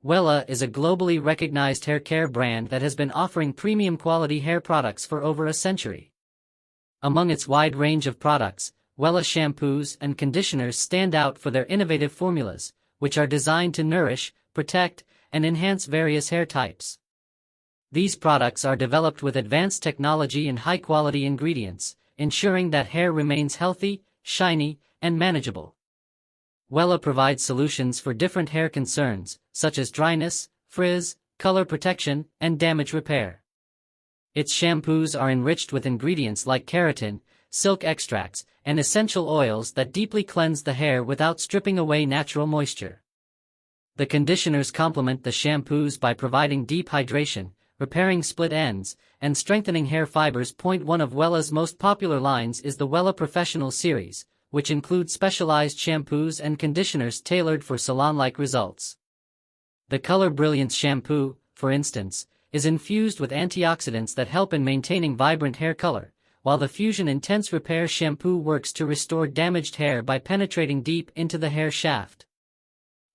Wella is a globally recognized hair care brand that has been offering premium quality hair products for over a century. Among its wide range of products, Wella shampoos and conditioners stand out for their innovative formulas, which are designed to nourish, protect, and enhance various hair types. These products are developed with advanced technology and high-quality ingredients, ensuring that hair remains healthy, shiny, and manageable. Wella provides solutions for different hair concerns, such as dryness, frizz, color protection, and damage repair. Its shampoos are enriched with ingredients like keratin, silk extracts, and essential oils that deeply cleanse the hair without stripping away natural moisture. The conditioners complement the shampoos by providing deep hydration, repairing split ends, and strengthening hair fibers. One of Wella's most popular lines is the Wella Professional series, which includes specialized shampoos and conditioners tailored for salon-like results. The Color Brilliance shampoo, for instance, is infused with antioxidants that help in maintaining vibrant hair color, while the Fusion Intense Repair shampoo works to restore damaged hair by penetrating deep into the hair shaft.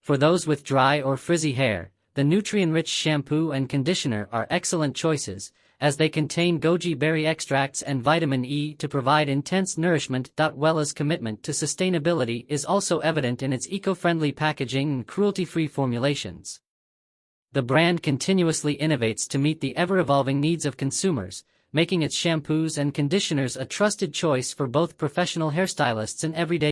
For those with dry or frizzy hair, the nutrient-rich shampoo and conditioner are excellent choices, as they contain goji berry extracts and vitamin E to provide intense nourishment. Wella's commitment to sustainability is also evident in its eco-friendly packaging and cruelty-free formulations. The brand continuously innovates to meet the ever-evolving needs of consumers, making its shampoos and conditioners a trusted choice for both professional hairstylists and everyday